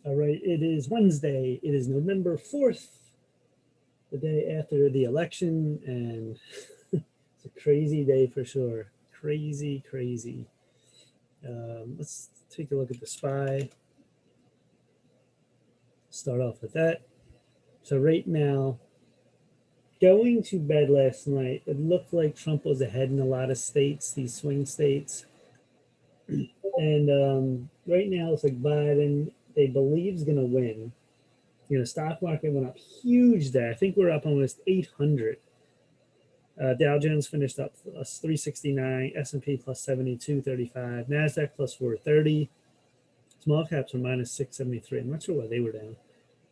All right, it is Wednesday. It is November 4th, the day after the election, and it's a crazy day for sure. Crazy, crazy. Let's take a look at the SPY. Start off with that. So, right now, going to bed last night, it looked like Trump was ahead in a lot of states, these swing states. And right now, it's like Biden, they believe, is going to win. Stock market went up huge there. I think we're up almost 800. Dow Jones finished up plus 369, S&P plus 72.35, Nasdaq plus 430. Small caps were minus 673. I'm not sure why they were down.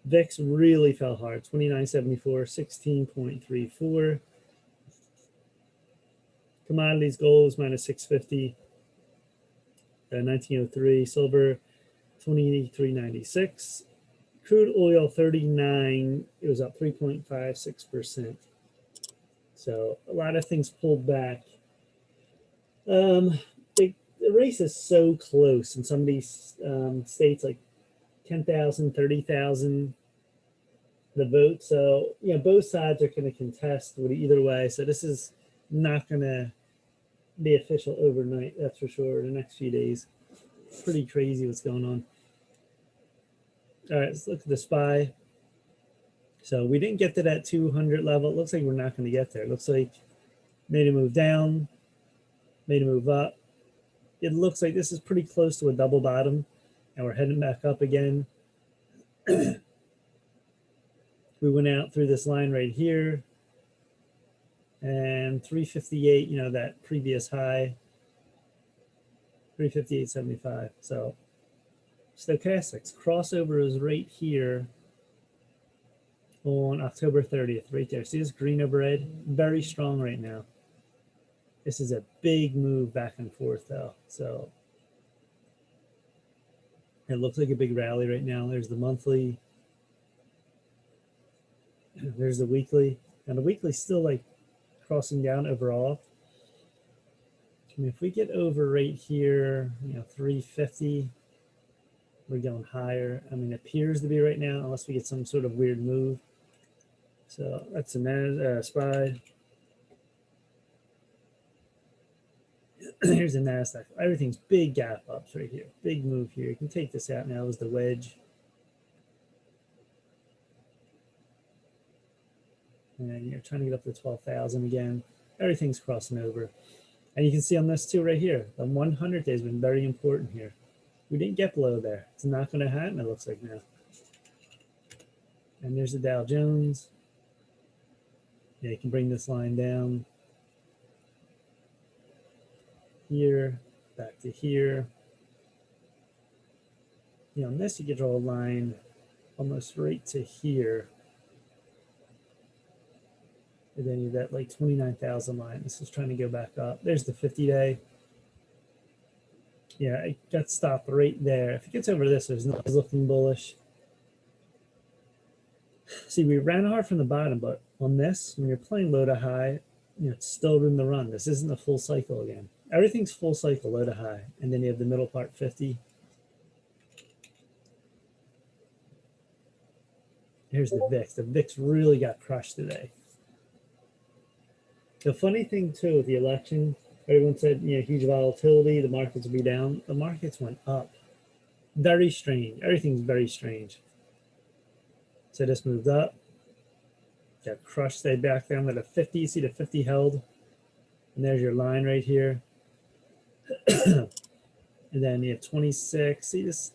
VIX really fell hard, 29.74, 16.34. Commodities, gold was minus 650, 1903. Silver, 23.96. Crude oil, 39. It was up 3.56%. So a lot of things pulled back. The race is so close in some of these states, like 10,000, 30,000 the vote. So, both sides are going to contest with either way. So this is not going to be official overnight, that's for sure, in the next few days. Pretty crazy what's going on. All right, let's look at the SPY. So we didn't get to that 200 level. It looks like we're not going to get there. It looks like made a move down, made a move up. It looks like this is pretty close to a double bottom, and we're heading back up again. We went out through this line right here, and 358, that previous high, 358.75. So stochastics crossover is right here on October 30th, right there. See this green over red? Very strong right now. This is a big move back and forth though. So it looks like a big rally right now. There's the monthly. There's the weekly. And the weekly's still like crossing down overall. I mean, if we get over right here, 350, we're going higher. I mean, it appears to be right now, unless we get some sort of weird move. So that's a SPY. Here's the NASDAQ. Everything's big gap ups right here. Big move here. You can take this out now as the wedge. And you're trying to get up to 12,000 again. Everything's crossing over. And you can see on this too right here, the 100 day has been very important here. We didn't get below there. It's not going to happen, it looks like now. And there's the Dow Jones. Yeah, you can bring this line down here, back to here. On this, you could draw a line almost right to here. And then you have that like 29,000 line. This is trying to go back up. There's the 50-day. Yeah, it got stopped right there. If it gets over this, it's looking bullish. See, we ran hard from the bottom, but on this, when you're playing low to high, it's still room to run. This isn't a full cycle again. Everything's full cycle, low to high. And then you have the middle part, 50. Here's the VIX. The VIX really got crushed today. The funny thing, too, with the election, everyone said, huge volatility, the markets will be down. The markets went up. Very strange. Everything's very strange. So this moved up. Got crushed, stayed back down to the 50. See the 50 held? And there's your line right here. And then you have 26. See this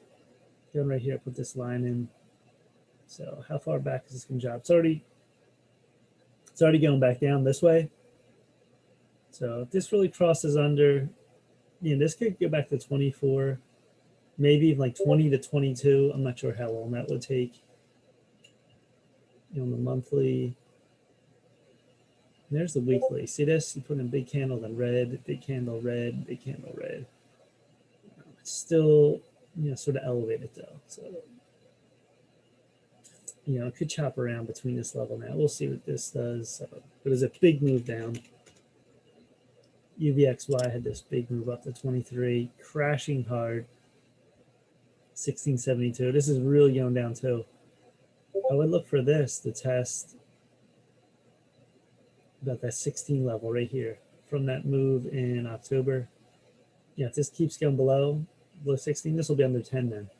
going right here? Put this line in. So how far back is this going to drop? It's already going back down this way. So if this really crosses under, this could go back to 24, maybe even like 20 to 22. I'm not sure how long that would take. On the monthly. And there's the weekly. See this? You put in a big candle, then red, big candle, red, big candle, red. It's still, sort of elevated though. So, it could chop around between this level now. We'll see what this does. But there's a big move down. UVXY had this big move up to 23, crashing hard. 1672. This is really going down too. I would look for this to test about that 16 level right here from that move in October. Yeah, if this keeps going below 16, this will be under 10 then.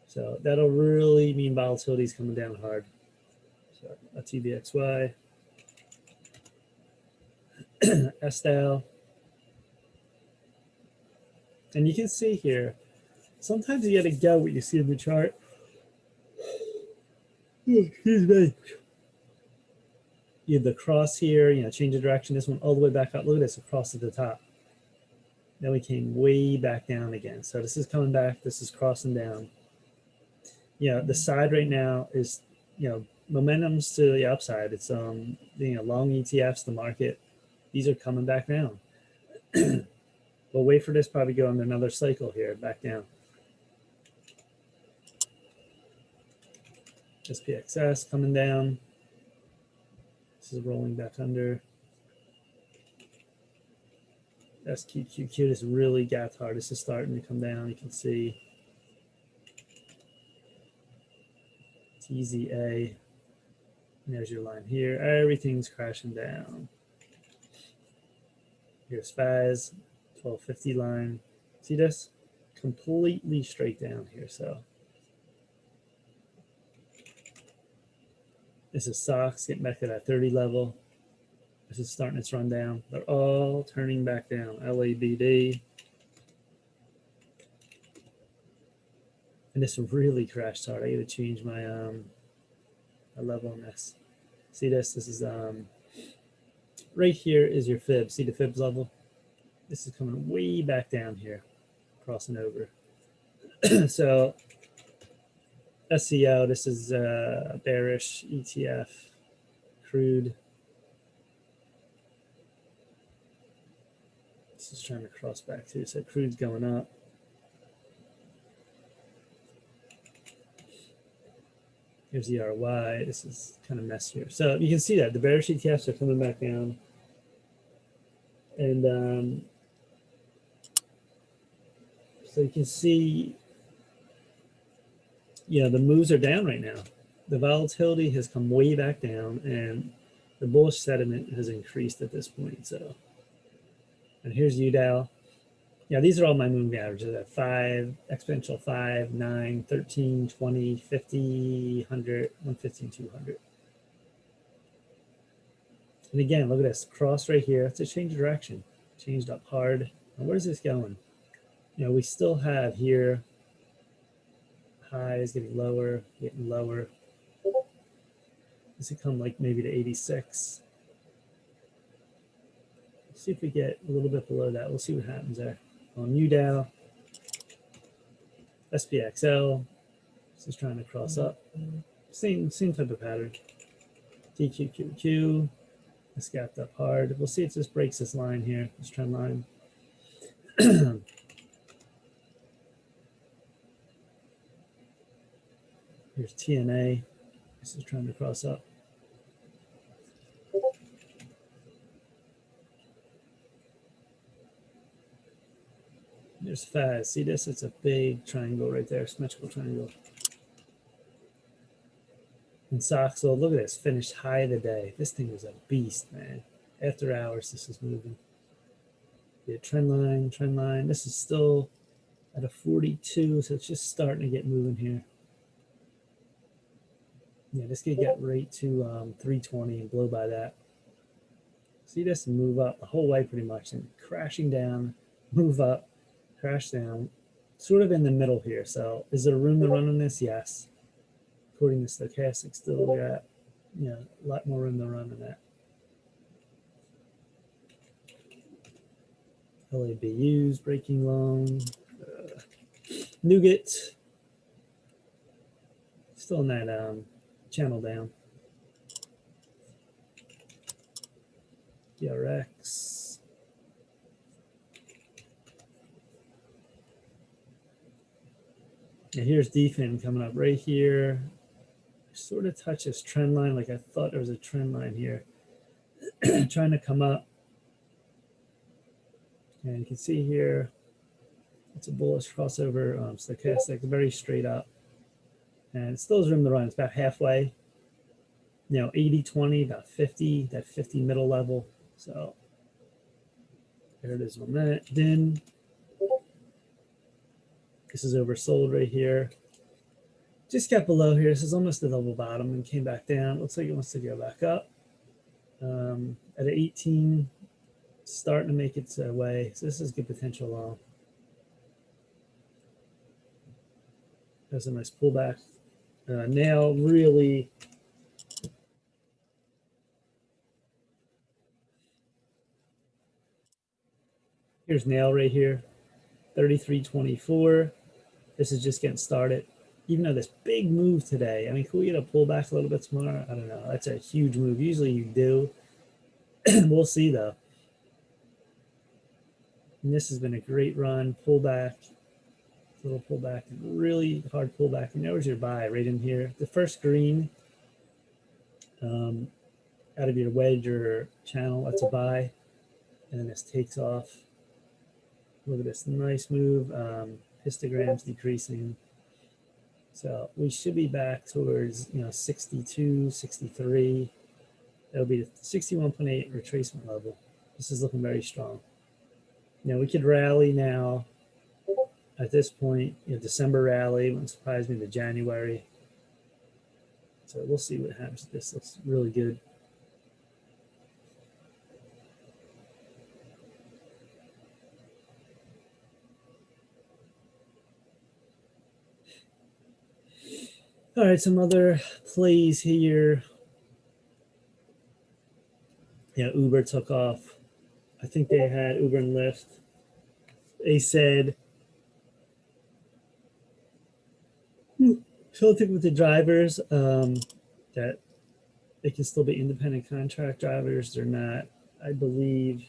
So that'll really mean volatility is coming down hard. So a TVXY, SDAL. And you can see here, sometimes you got to go what you see in the chart. Excuse me. You have the cross here, change the direction. This one all the way back up. Look at this, across at the top. Then we came way back down again. So this is coming back. This is crossing down. The side right now is, momentum's to the upside. It's, long ETFs, the market. These are coming back down. We'll wait for this, probably go on another cycle here, back down. SPXS coming down. This is rolling back under. SQQQ, this really got hard. This is starting to come down. You can see TZA. And there's your line here. Everything's crashing down. Here's FAS, 1250 line. See this? Completely straight down here. So this is SOX getting back to that 30 level. This is starting its run down. They're all turning back down. LABD. And this really crashed hard. I got to change my level on this. See this? This is right here is your fib. See the fibs level? This is coming way back down here, crossing over. So SCO, this is bearish ETF, crude. This is trying to cross back too. So crude's going up. Here's the RY. This is kind of messier. So you can see that the bearish ETFs are coming back down. And so you can see, the moves are down right now. The volatility has come way back down and the bullish sentiment has increased at this point. So, and here's UDAL. These are all my moving averages at 5, exponential 5, 9, 13, 20, 50, 100, 115, 200. And again, look at this cross right here. It's a change of direction, changed up hard. And where's this going? We still have here highs getting lower, getting lower. This would come like maybe to 86. Let's see if we get a little bit below that. We'll see what happens there. On UDAL, SPXL, this is trying to cross up. Same type of pattern. TQQQ, this gapped up hard. We'll see if this breaks this line here, this trend line. Here's TNA. This is trying to cross up. There's FAS. See this? It's a big triangle right there, symmetrical triangle. And SOXL, look at this, finished high of the day. This thing was a beast, man. After hours, this is moving. Yeah, trend line. This is still at a 42, so it's just starting to get moving here. This could get right to 320 and blow by that. See this and move up the whole way pretty much, and crashing down, move up, crash down, sort of in the middle here. So is there room to run on this? Yes. According to stochastic, still we're at a lot more room to run on that. LABUs breaking long. Nougat still in that channel down. DRX. And here's DFIN coming up right here. Sort of touch this trend line, like I thought there was a trend line here. Trying to come up. And you can see here, It's a bullish crossover stochastic, very straight up. And it still has room to run. It's about halfway. 80-20, about 50, that 50 middle level. So there it is on that. Then this is oversold right here. Just got below here. This is almost the double bottom and came back down. Looks like it wants to go back up. At an 18, starting to make its way. So this is good potential long. There's a nice pullback. Now really here's nail right here, 33.24. This is just getting started. Even though this big move today, I mean, can we get a pullback a little bit tomorrow? I don't know. That's a huge move. Usually you do. We'll see though. And this has been a great run. Pullback, little pullback, really hard pullback. And there's your buy right in here. The first green out of your wedge or channel, that's a buy. And then this takes off. Look at this nice move. Histogram's decreasing. So we should be back towards 62, 63. That'll be the 61.8 retracement level. This is looking very strong. We could rally now at this point. December rally wouldn't surprise me to January. So we'll see what happens. This looks really good. All right, some other plays here. Uber took off. I think they had Uber and Lyft. They said something with the drivers that they can still be independent contract drivers. They're not, I believe,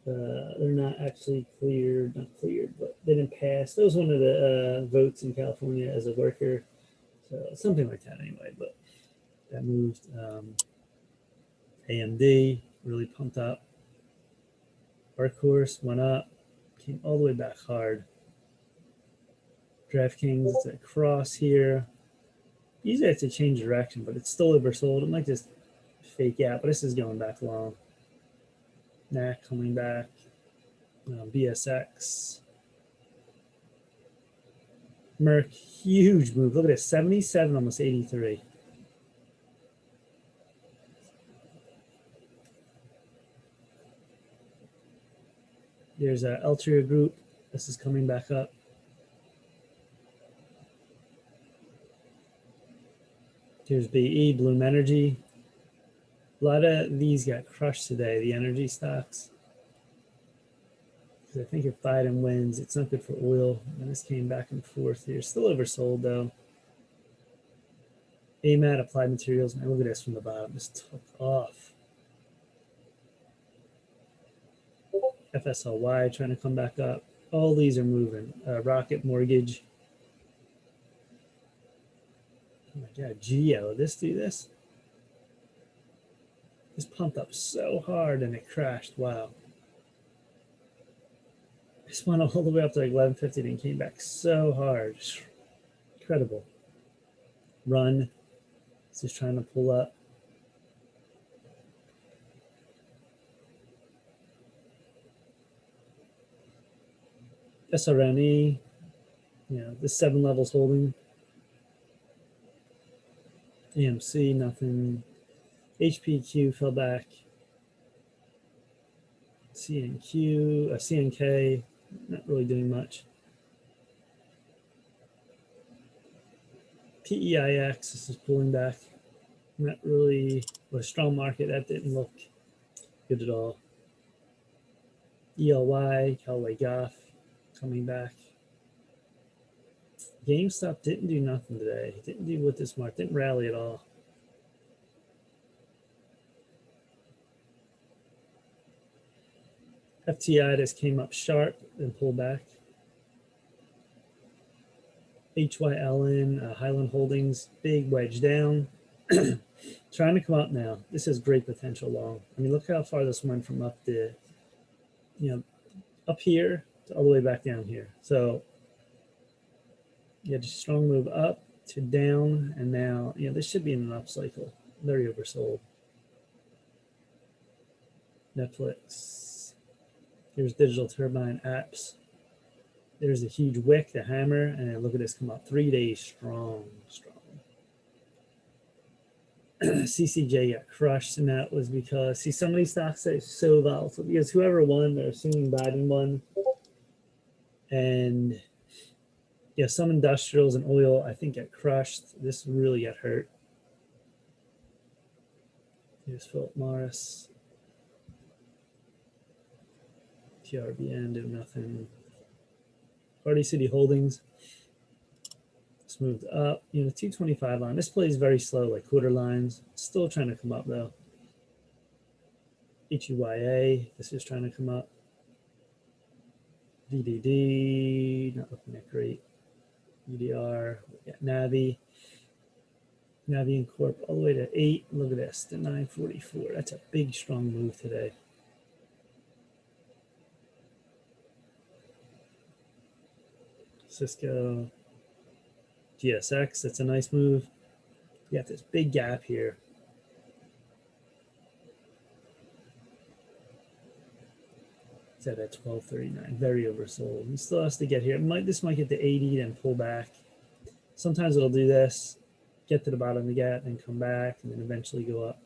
they're not actually cleared, but they didn't pass. That was one of the votes in California as a worker. So something like that anyway, but that moved. AMD really pumped up. Workhorse went up, came all the way back hard. DraftKings, it's a cross here. Usually I have to change direction, but it's still oversold. It might just fake out, but this is going back long. NAC coming back. BSX. Merck, huge move. Look at this, 77, almost 83. There's a Altria Group. This is coming back up. Here's BE, Bloom Energy. A lot of these got crushed today, the energy stocks. Because I think if Biden wins, it's not good for oil. And this came back and forth here. Still oversold, though. AMAT, Applied Materials. Man, look at this from the bottom. This took off. FSLY trying to come back up. All these are moving. Rocket Mortgage. Oh my God, Geo, this do this? This pumped up so hard and it crashed. Wow. This went all the way up to like 1150 and came back so hard. Incredible. Run. It's just trying to pull up. SRNE, the 7 levels holding. AMC, nothing. HPQ fell back. CNK, not really doing much. PEIX, this is pulling back. Not really a strong market. That didn't look good at all. ELY, Callaway Goff, coming back. GameStop didn't do nothing today. Didn't do what this market, didn't rally at all. FTI just came up sharp and pulled back. HYLN, Highland Holdings, big wedge down. Trying to come up now. This has great potential long. I mean, look how far this went from up to, up here all the way back down here. So yeah, just strong move up to down, and now this should be in an up cycle. Very oversold. Netflix. Here's Digital Turbine apps. There's a huge wick, the hammer, and look at this come up 3 days strong. CCJ got crushed, and that was because some of these stocks are so volatile because whoever won, they're assuming Biden won, and some industrials and oil I think got crushed. This really got hurt. Here's Philip Morris. TRBN did nothing. Party City Holdings. It's moved up. The 225 line. This plays very slow, like quarter lines. Still trying to come up though. HUYA. This is trying to come up. VDD. Not looking that great. UDR. We got Navi. Navient Corp all the way to 8. Look at this, to 944. That's a big, strong move today. Cisco, GSX, that's a nice move. You got this big gap here. It's at 1239, very oversold. He still has to get here. This might get to 80 and pull back. Sometimes it'll do this, get to the bottom of the gap and come back and then eventually go up.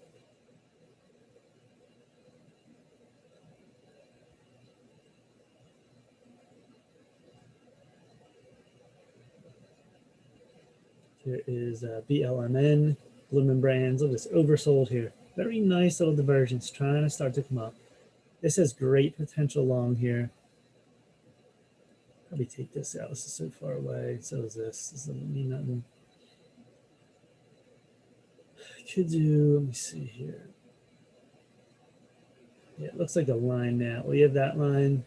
Here is BLMN, Bloomin' Brands. Look at this, oversold here. Very nice little divergence, trying to start to come up. This has great potential long here. Probably take this out. This is so far away. So is this. This doesn't mean nothing. Could do, let me see here. Yeah, it looks like a line now. We have that line.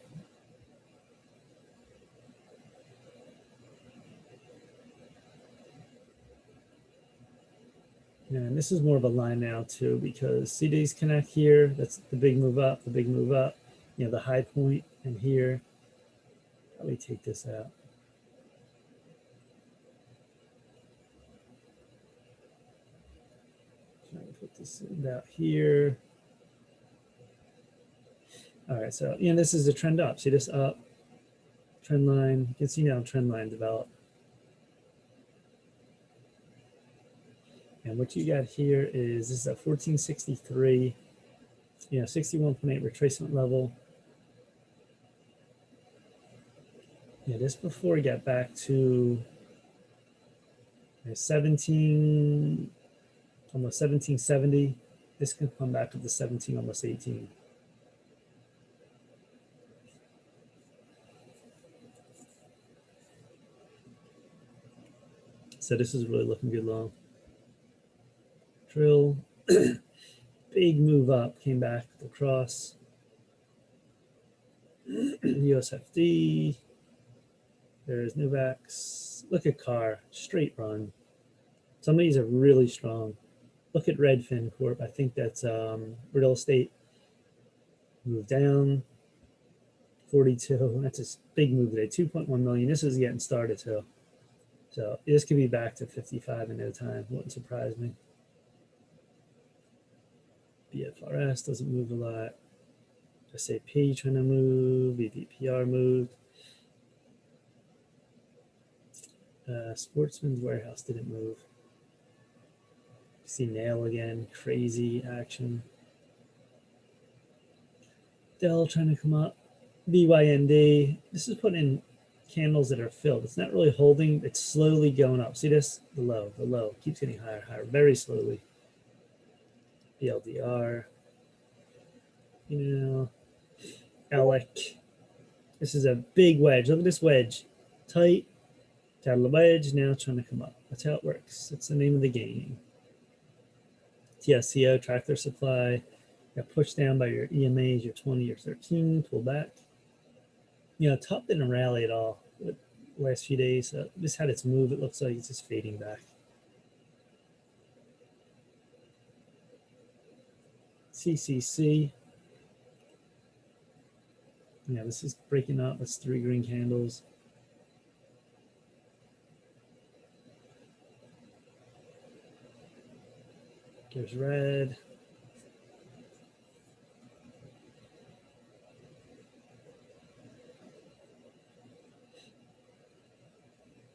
And this is more of a line now too, because CDs connect here. That's the big move up, the big move up. The high point and here. Probably take this out. Trying to put this about here. All right, so this is a trend up. See this up, trend line. You can see now trend line develop. And what you got here is this is a 1463, 61.8 retracement level. This before we got back to 17, almost 1770. This can come back up to 17, almost 18. So this is really looking good long. Drill, big move up, came back across. USFD, there's Nuvax. Look at CAR, straight run. Some of these are really strong. Look at Redfin Corp. I think that's real estate. Move down, 42. That's a big move today, 2.1 million. This is getting started too. So this could be back to 55 in no time. Wouldn't surprise me. BFRS doesn't move a lot. SAP trying to move. VVPR moved. Sportsman's Warehouse didn't move. See Nail again, crazy action. Dell trying to come up. BYND. This is putting in candles that are filled. It's not really holding. It's slowly going up. See this? The low keeps getting higher, very slowly. BLDR. Alec. This is a big wedge. Look at this wedge. Tight. Got a wedge. Now trying to come up. That's how it works. That's the name of the game. TSCO, Tractor Supply. Got pushed down by your EMAs, your 20, your 13. Pull back. Top didn't rally at all the last few days. Just had its move. It looks like it's just fading back. CCC. Yeah, this is breaking up. That's 3 green candles. There's red.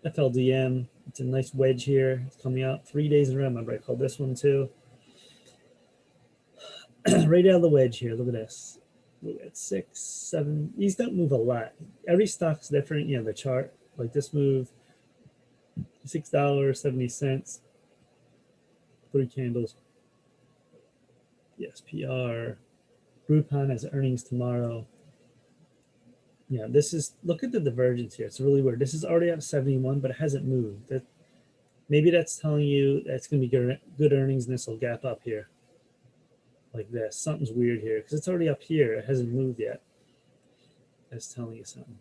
FLDM. It's a nice wedge here. It's coming out 3 days in a row. Remember, I called this one too. Right out of the wedge here. Look at this. Look at 6, 7. These don't move a lot. Every stock's different. You know, the chart, like this move, $6.70. 3 candles. Yes, PR. Groupon has earnings tomorrow. Yeah, this is, look at the divergence here. It's really weird. This is already at 71, but it hasn't moved. Maybe that's telling you that's going to be good earnings, and this will gap up here like this. Something's weird here because it's already up here. It hasn't moved yet. That's telling you something.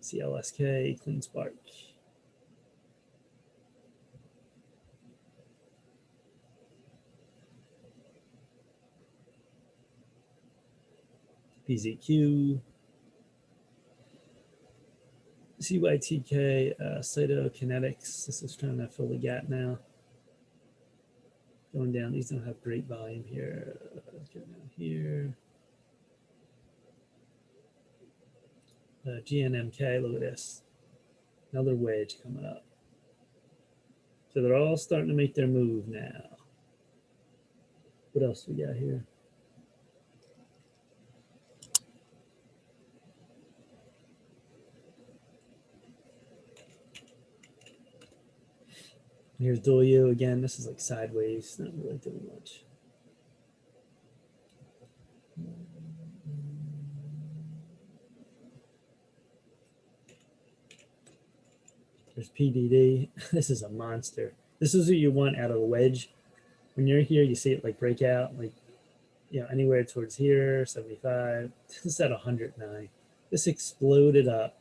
CLSK, Clean Spark. PZQ. CYTK, Cytokinetics. This is trying to fill the gap now. Going down. These don't have great volume here. Let's go down here. GNMK, look at this. Another wedge coming up. So they're all starting to make their move now. What else we got here? Here's Dolio again. This is like sideways, not really doing much. There's PDD. This is a monster. This is what you want out of a wedge. When you're here, you see it like break out, like, you know, anywhere towards here, 75. This is at 109. This exploded up,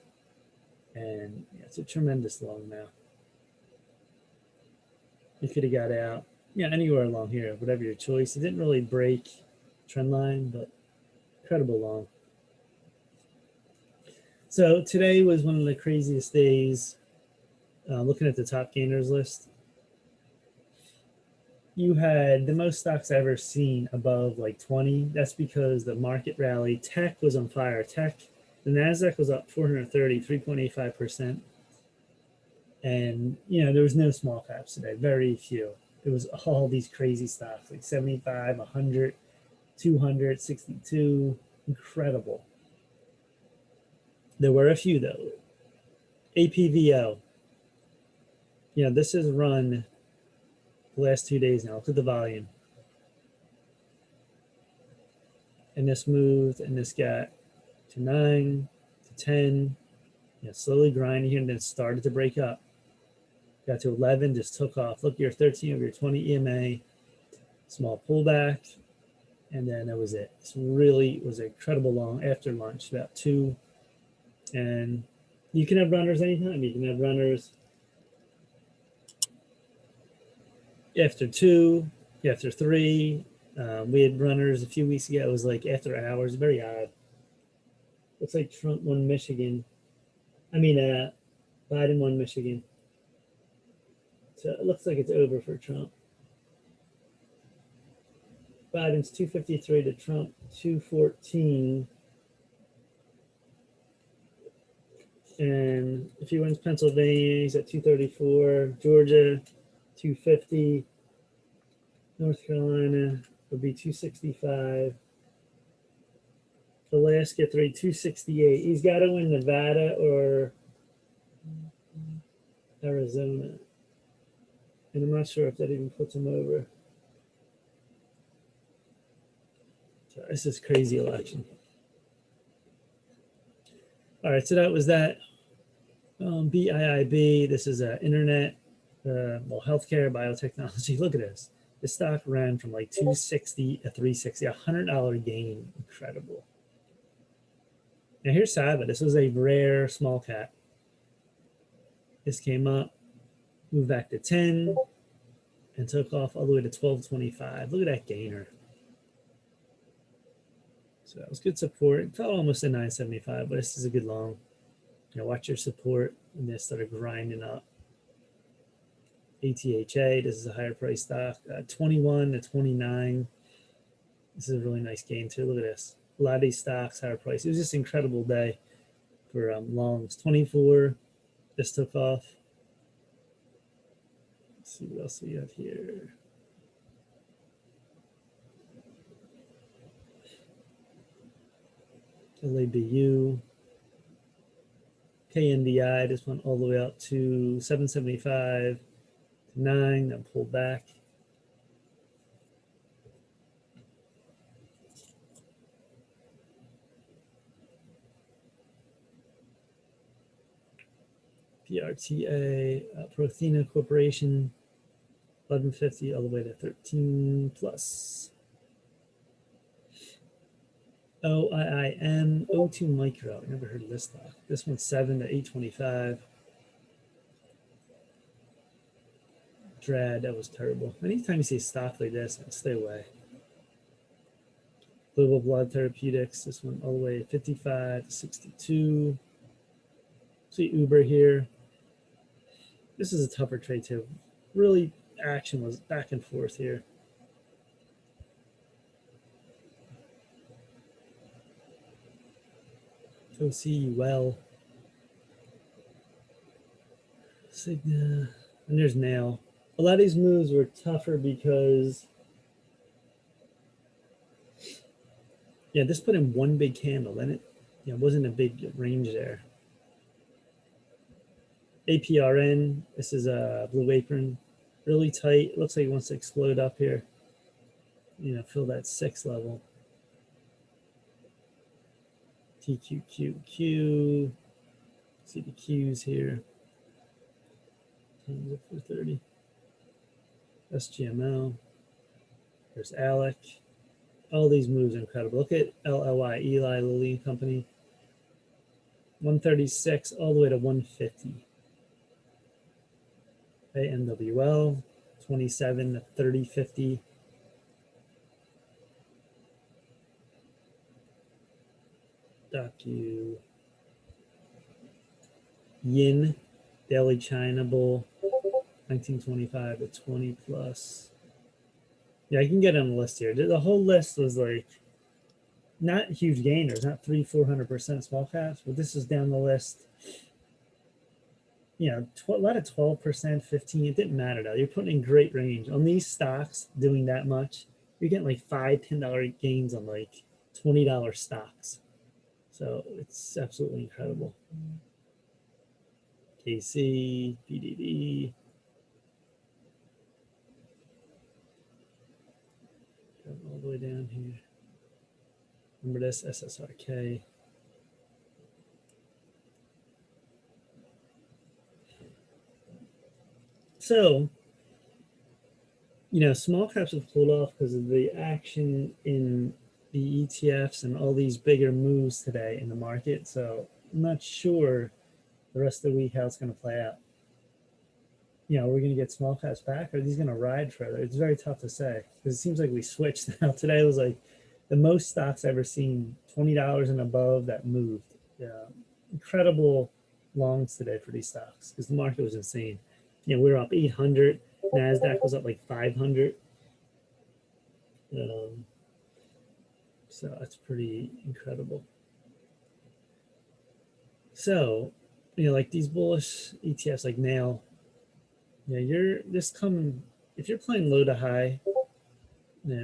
and yeah, it's a tremendous long now. You could have got out, yeah, anywhere along here, whatever your choice. It didn't really break trend line, but incredible long. So today was one of the craziest days. Looking at the top gainers list, you had the most stocks I've ever seen above like 20. That's because the market rally. Tech was on fire. Tech, the NASDAQ was up 430, 3.85%. And, you know, there was no small caps today, very few. It was all these crazy stocks like 75, 100, 200, 62. Incredible. There were a few though. APVO. You know, this has run the last 2 days now. Look at the volume. And this moved, and this got to 9, to 10. You know, slowly grinding here, and then started to break up. Got to 11, just took off. Look, your 13 over your 20 EMA. Small pullback. And then that was it. This really was incredible long after lunch, about 2. And you can have runners anytime. You can have runners after 2, after 3. We had runners a few weeks ago. It was like after hours. Very odd. Looks like Trump won Michigan. Biden won Michigan. So it looks like it's over for Trump. Biden's 253 to Trump 214. And if he wins Pennsylvania, he's at 234. Georgia, 250. North Carolina would be 265. Alaska, 268. He's got to win Nevada or Arizona. And I'm not sure if that even puts him over. So this is crazy election. All right, so that was that. BIIB, this is internet, healthcare, biotechnology. Look at this. The stock ran from like 260 to 360, $100 gain. Incredible. Now here's Sava. This was a rare small cap. This came up, moved back to 10, and took off all the way to 1225. Look at that gainer. So that was good support. It fell almost at 975, but this is a good long. You know, watch your support, and they started grinding up. ATHA, this is a higher price stock, 21 to 29. This is a really nice gain too. Look at this. A lot of these stocks higher price. It was just an incredible day for longs. 24. This took off. Let's see what else we got here. LABU. KNDI, this went all the way up to 775 to 9, then pulled back. PRTA, Prothena Corporation, 1150 all the way to 13 plus. OIIM, O2 Micro. I never heard of this stock. This one's 7 to 825. Dread, that was terrible. Anytime you see a stock like this, stay away. Global Blood Therapeutics, this one all the way 55 to 62. See Uber here. This is a tougher trade too. Really, action was back and forth here. OC well. Cigna, and there's Nail. A lot of these moves were tougher because, yeah, this put in one big candle. Then it wasn't a big range there. APRN, this is a Blue Apron, really tight. It looks like it wants to explode up here. Fill that 6 level. TQQQ. See the Qs here. Times up for 30. SGML. There's ALEC. All these moves are incredible. Look at LLY, Eli Lilly and Company. 136 all the way to 150. AMWL, 27 to 30.50. Docu. Yin, Daily China Bull, 1925 to 20 plus. Yeah, I can get on the list here. The whole list was like not huge gainers, not 300-400% small caps, but this is down the list. A lot of 12%, 15. It didn't matter though. You're putting in great range on these stocks. Doing that much, you're getting like $5-10 gains on like $20 stocks. So it's absolutely incredible. KC, PDD. All the way down here. Remember this, SSRK. So, small caps have pulled off because of the action in the ETFs and all these bigger moves today in the market. So I'm not sure the rest of the week how it's going to play out. We're going to get small caps back, or are these going to ride further? It's very tough to say because it seems like we switched now. Today was like the most stocks I've ever seen, $20 and above that moved. Incredible longs today for these stocks because the market was insane. We were up 800. NASDAQ was up like 500. So that's pretty incredible. So, like these bullish ETFs like Nail, you're just coming, if you're playing low to high,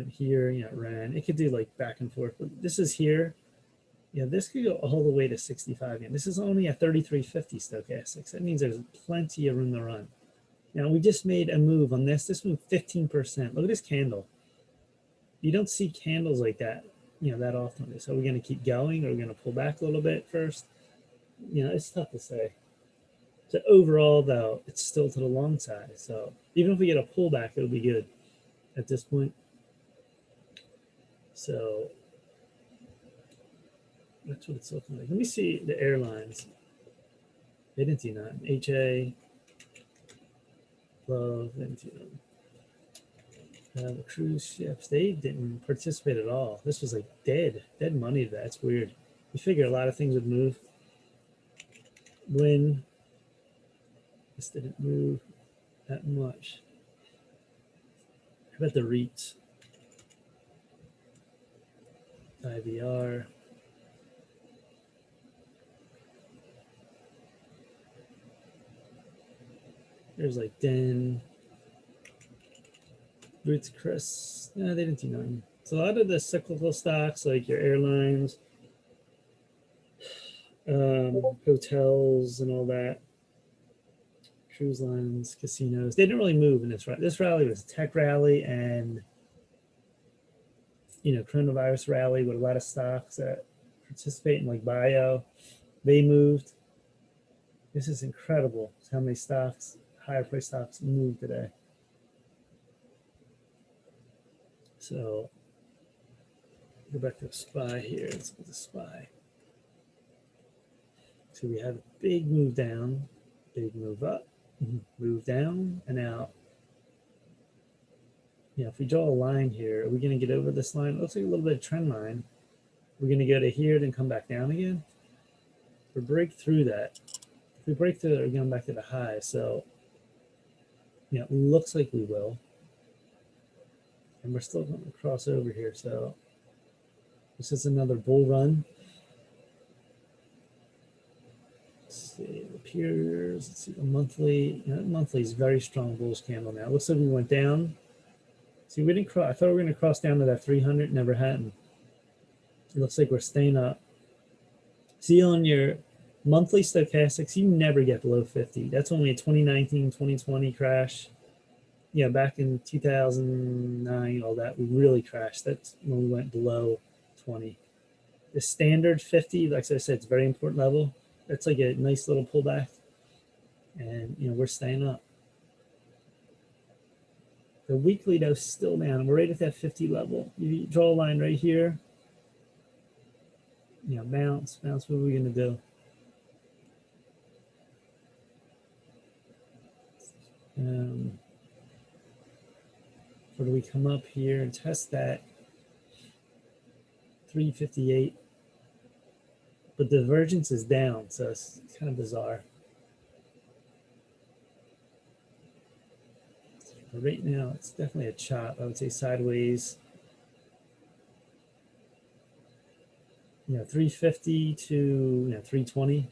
here, RAN, it could do like back and forth, but this is here. This could go all the way to 65. This is only a 3350 stochastics. That means there's plenty of room to run. Now we just made a move on this. This moved 15%. Look at this candle. You don't see candles like that, that often. So we're going to keep going, or we're going to pull back a little bit first. It's tough to say. So overall, though, it's still to the long side. So even if we get a pullback, it'll be good at this point. So that's what it's looking like. Let me see the airlines. They didn't see that. HA, Love, didn't see them. The cruise ships, they didn't participate at all. This was like dead money. That's weird. You figure a lot of things would move. When this didn't move that much. How about the REITs? IVR. There's like Den, Roots Chris. No, they didn't do nothing. So a lot of the cyclical stocks, like your airlines, hotels, and all that, cruise lines, casinos, they didn't really move in this rally. This rally was a tech rally and coronavirus rally with a lot of stocks that participate in like bio. They moved. This is incredible how many stocks, higher price stocks, moved today. So go back to the SPY here. Let's go to the SPY. So we have a big move down, big move up, move down and out. If we draw a line here, are we going to get over this line? It looks like a little bit of trend line. We're going to go to here, then come back down again. Or break through that. If we break through it, we're going back to the high. So, it looks like we will. And we're still going to cross over here. So, this is another bull run. Let's see, it appears, let's see, the monthly. Monthly is very strong bullish candle now. It looks like we went down. See, we didn't cross. I thought we were going to cross down to that 300. Never happened. It looks like we're staying up. See, on your monthly stochastics, you never get below 50. That's only a 2019, 2020 crash. Back in 2009, all that, we really crashed. That's when we went below 20. The standard 50, like I said, it's a very important level. That's like a nice little pullback. And, we're staying up. The weekly, though, is still down. We're right at that 50 level. You draw a line right here. Bounce. What are we going to do? Or do we come up here and test that? 358. But the divergence is down, so it's kind of bizarre. But right now, it's definitely a chop. I would say sideways. 350 to 320.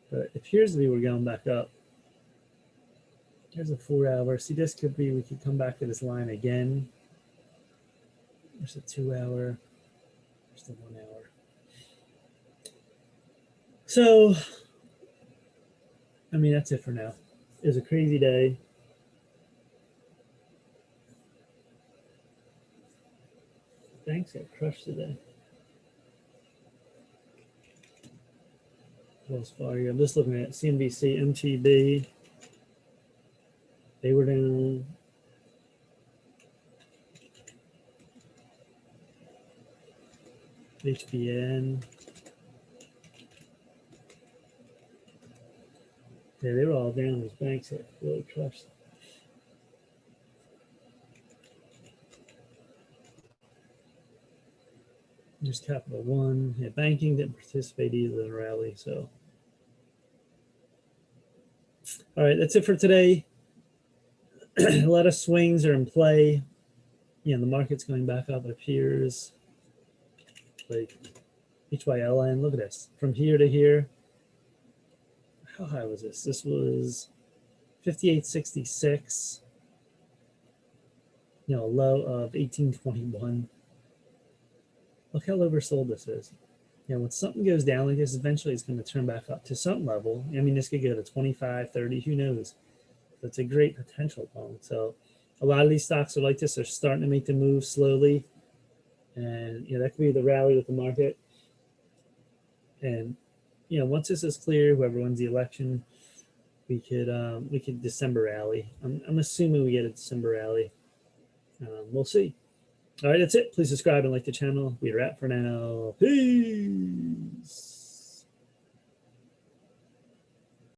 But it appears to be we're going back up. There's a 4 hour. See, this could be, we could come back to this line again. There's a 2 hour. There's the 1 hour. So, that's it for now. It was a crazy day. Banks got crushed today. Wells Fargo. I'm just looking at CNBC, MTB. They were down. HBN. Yeah, they were all down. These banks that really crushed. There's Capital One. Yeah, banking didn't participate either in the rally. So, all right, that's it for today. A lot of swings are in play. The market's going back up. It appears like HYLN. Look at this. From here to here. How high was this? This was 58.66. A low of 18.21. Look how oversold this is. When something goes down like this, eventually it's going to turn back up to some level. This could go to 25, 30, who knows? That's a great potential long. So a lot of these stocks are like this. They're starting to make the move slowly. And, that could be the rally with the market. And, once this is clear, whoever wins the election, we could December rally. I'm assuming we get a December rally. We'll see. All right, that's it. Please subscribe and like the channel. We are out for now. Peace.